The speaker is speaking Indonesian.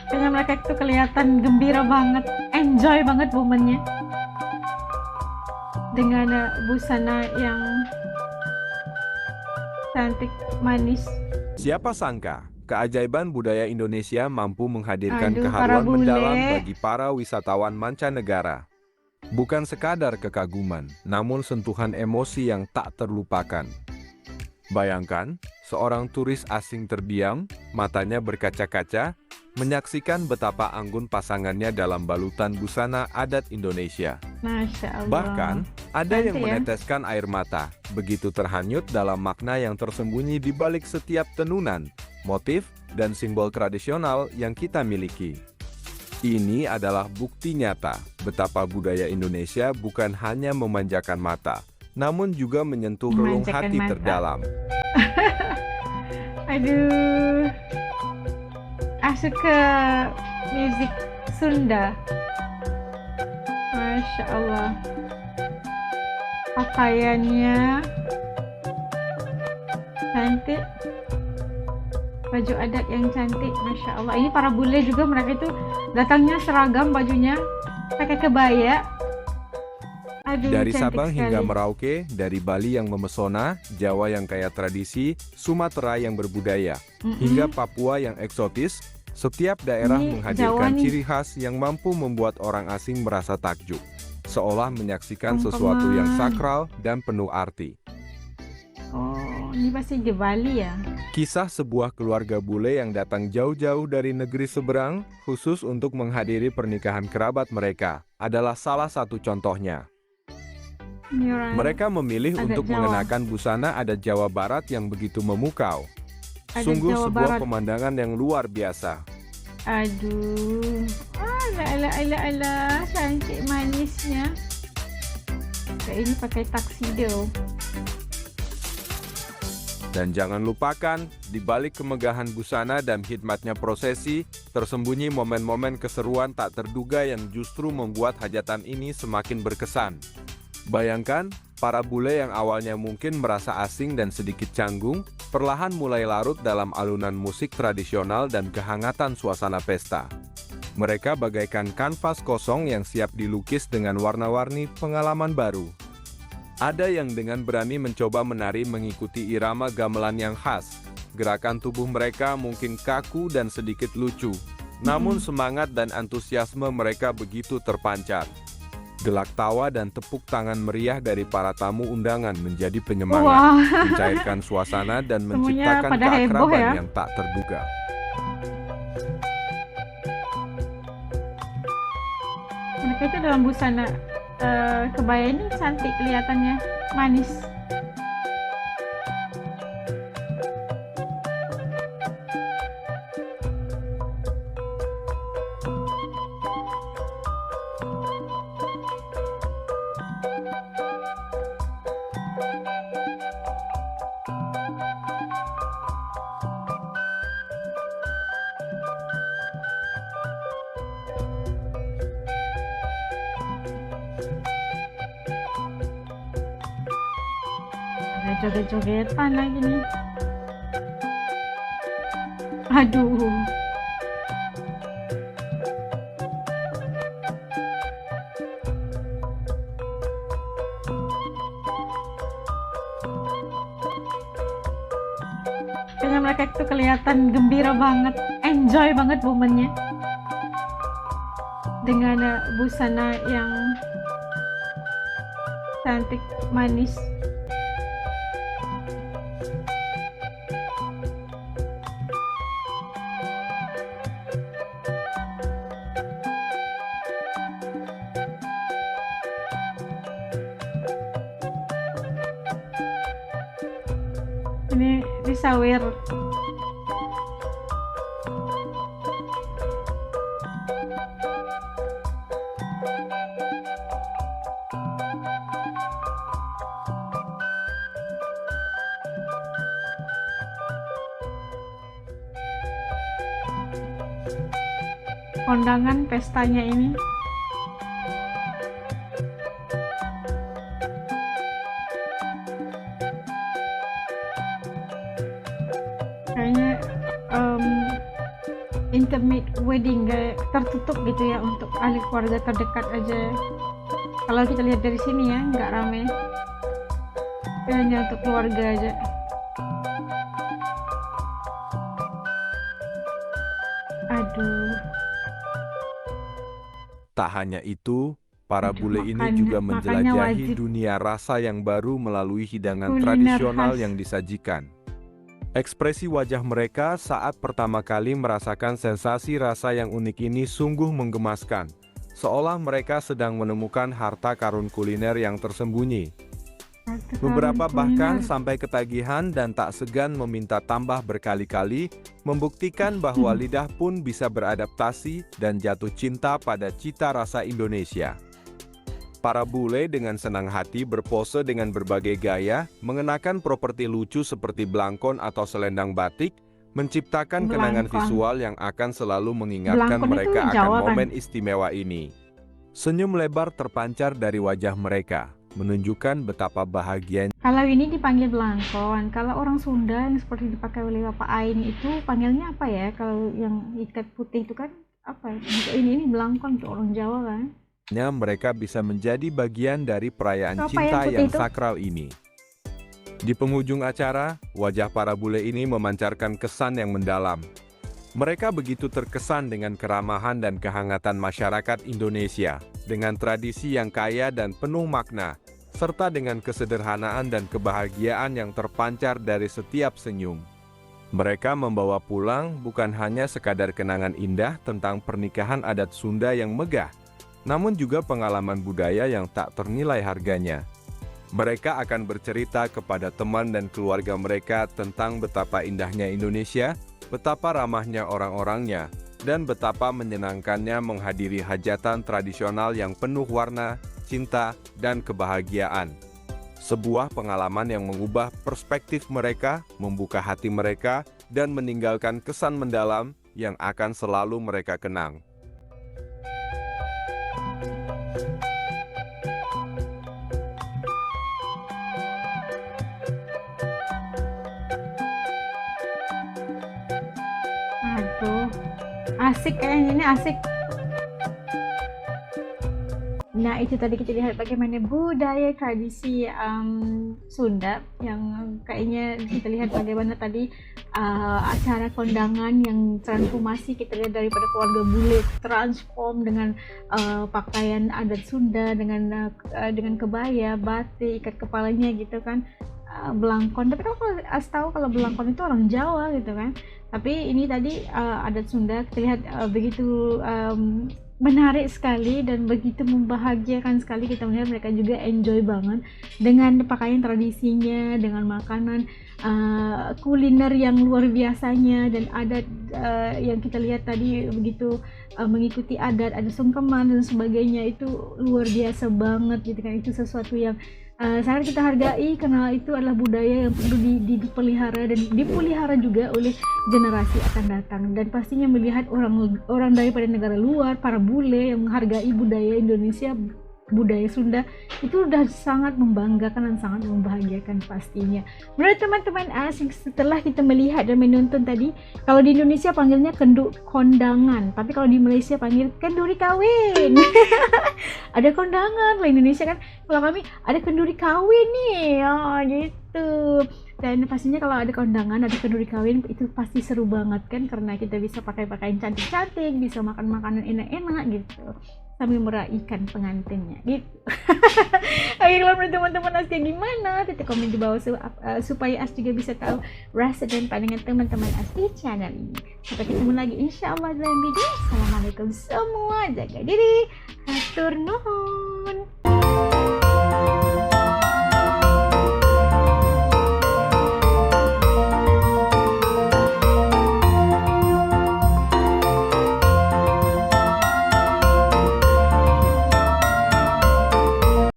Kayaknya mereka itu kelihatan gembira banget, enjoy banget momennya dengan busana yang cantik, manis. Siapa sangka, keajaiban budaya Indonesia mampu menghadirkan Aduh, para keharuan bule. mendalam bagi para wisatawan mancanegara. Bukan sekadar kekaguman, namun sentuhan emosi yang tak terlupakan. Bayangkan, seorang turis asing terdiam, matanya berkaca-kaca, menyaksikan betapa anggun pasangannya dalam balutan busana adat Indonesia. Masya Allah. Bahkan, ada yang Cantik ya. meneteskan air mata, begitu terhanyut dalam makna yang tersembunyi di balik setiap tenunan, motif, dan simbol tradisional yang kita miliki. Ini adalah bukti nyata betapa budaya Indonesia bukan hanya memanjakan mata, namun juga menyentuh relung Memanjakan hati mata. terdalam. Aduh, suka musik Sunda. Masya Allah. Pakaiannya cantik, baju adat yang cantik, Masya Allah. Ini para bule juga, mereka itu datangnya seragam bajunya, pakai kebaya. Aduh, Dari cantik Sabang sekali. hingga Merauke, dari Bali yang memesona, Jawa yang kaya tradisi, Sumatera yang berbudaya, hingga Papua yang eksotis, setiap daerah Ini menghadirkan Jawa nih. ciri khas yang mampu membuat orang asing merasa takjub, seolah menyaksikan Kongkoman. sesuatu yang sakral dan penuh arti. Oh, ini pasti di Bali ya. Kisah sebuah keluarga bule yang datang jauh-jauh dari negeri seberang, khusus untuk menghadiri pernikahan kerabat mereka, adalah salah satu contohnya. Ini orang Mereka memilih adat untuk Jawa. mengenakan busana adat Jawa Barat yang begitu memukau. Adat Sungguh Jawa sebuah Barat. pemandangan yang luar biasa. Aduh, ala, cantik manisnya. Kayak ini pakai tuxedo. Dan jangan lupakan, di balik kemegahan busana dan hikmatnya prosesi, tersembunyi momen-momen keseruan tak terduga yang justru membuat hajatan ini semakin berkesan. Bayangkan, para bule yang awalnya mungkin merasa asing dan sedikit canggung, perlahan mulai larut dalam alunan musik tradisional dan kehangatan suasana pesta. Mereka bagaikan kanvas kosong yang siap dilukis dengan warna-warni pengalaman baru. Ada yang dengan berani mencoba menari mengikuti irama gamelan yang khas. Gerakan tubuh mereka mungkin kaku dan sedikit lucu, namun semangat dan antusiasme mereka begitu terpancar. Gelak tawa dan tepuk tangan meriah dari para tamu undangan menjadi penyemangat, Wah, mencairkan suasana dan semuanya menciptakan pada heboh keakraban ya. yang tak terduga. Mereka itu dalam busana kebaya ini cantik kelihatannya, manis. Ada joget-jogetan lagi nih. Aduh, kayaknya mereka itu kelihatan gembira banget, enjoy banget momennya dengan busana yang cantik, manis. Ini disawer. Kondangan pestanya ini kayaknya intimate wedding, kayak tertutup gitu ya, untuk ahli keluarga terdekat aja. Kalau kita lihat dari sini ya, nggak rame, hanya untuk keluarga aja. Aduh, Tak hanya itu, para aduh, bule ini juga makannya menjelajahi wajib. dunia rasa yang baru melalui hidangan Kuliner tradisional khas. yang disajikan. Ekspresi wajah mereka saat pertama kali merasakan sensasi rasa yang unik ini sungguh menggemaskan, seolah mereka sedang menemukan harta karun kuliner yang tersembunyi. Beberapa bahkan sampai ketagihan dan tak segan meminta tambah berkali-kali, membuktikan bahwa lidah pun bisa beradaptasi dan jatuh cinta pada cita rasa Indonesia. Para bule dengan senang hati berpose dengan berbagai gaya, mengenakan properti lucu seperti belangkon atau selendang batik, menciptakan kenangan Belangkon. visual yang akan selalu mengingatkan Belangkon itu mereka akan Jawa kan? momen istimewa ini. Senyum lebar terpancar dari wajah mereka, menunjukkan betapa bahagianya. Kalau ini dipanggil belangkon. Kalau orang Sunda yang seperti dipakai oleh Bapak Ain itu panggilnya apa ya? Kalau yang ikat putih itu kan apa ya? Ini belangkon untuk orang Jawa kan? Mereka bisa menjadi bagian dari perayaan Apa cinta yang putih yang itu? sakral ini. Di penghujung acara, wajah para bule ini memancarkan kesan yang mendalam. Mereka begitu terkesan dengan keramahan dan kehangatan masyarakat Indonesia, dengan tradisi yang kaya dan penuh makna, serta dengan kesederhanaan dan kebahagiaan yang terpancar dari setiap senyum. Mereka membawa pulang bukan hanya sekadar kenangan indah tentang pernikahan adat Sunda yang megah, namun juga pengalaman budaya yang tak ternilai harganya. Mereka akan bercerita kepada teman dan keluarga mereka tentang betapa indahnya Indonesia, betapa ramahnya orang-orangnya, dan betapa menyenangkannya menghadiri hajatan tradisional yang penuh warna, cinta, dan kebahagiaan. Sebuah pengalaman yang mengubah perspektif mereka, membuka hati mereka, dan meninggalkan kesan mendalam yang akan selalu mereka kenang. Aduh, asik kayaknya, ini asik. Nah, itu tadi kita lihat bagaimana budaya tradisi Sunda, yang kayaknya kita lihat bagaimana tadi acara kondangan yang transformasi kita lihat daripada keluarga bule transform dengan pakaian adat Sunda, dengan kebaya, batik, ikat kepalanya gitu kan, belangkon. Tapi aku tahu kalau belangkon itu orang Jawa gitu kan. Tapi ini tadi adat Sunda, kita lihat begitu menarik sekali dan begitu membahagiakan sekali. Kita melihat mereka juga enjoy banget dengan pakaian tradisinya, dengan makanan kuliner yang luar biasanya, dan adat yang kita lihat tadi begitu mengikuti adat, ada sungkeman dan sebagainya. Itu luar biasa banget gitu kan. Itu sesuatu yang sangat kita hargai karena itu adalah budaya yang perlu dipelihara dan dipelihara juga oleh generasi akan datang. Dan pastinya melihat orang daripada negara luar, para bule yang menghargai budaya Indonesia, budaya Sunda, itu udah sangat membanggakan dan sangat membahagiakan pastinya. Menurut teman-teman asing, setelah kita melihat dan menonton tadi, kalau di Indonesia panggilnya kondangan, tapi kalau di Malaysia panggil kenduri kawin. Ada kondangan, kalau Indonesia kan, kalau kami ada kenduri kawin nih, gitu. Dan pastinya kalau ada kondangan, ada kenduri kawin, itu pasti seru banget kan, karena kita bisa pakai pakaian cantik-cantik, bisa makan makanan enak-enak gitu, sambil meraihkan pengantinnya gitu. Oke, kalau menurut teman-teman As kayak gimana, titik komen di bawah supaya As juga bisa tahu rasa dan pandangan teman-teman As di channel ini. Sampai ketemu lagi insyaallah dalam video. Assalamualaikum semua, jaga diri, hatur nuhun.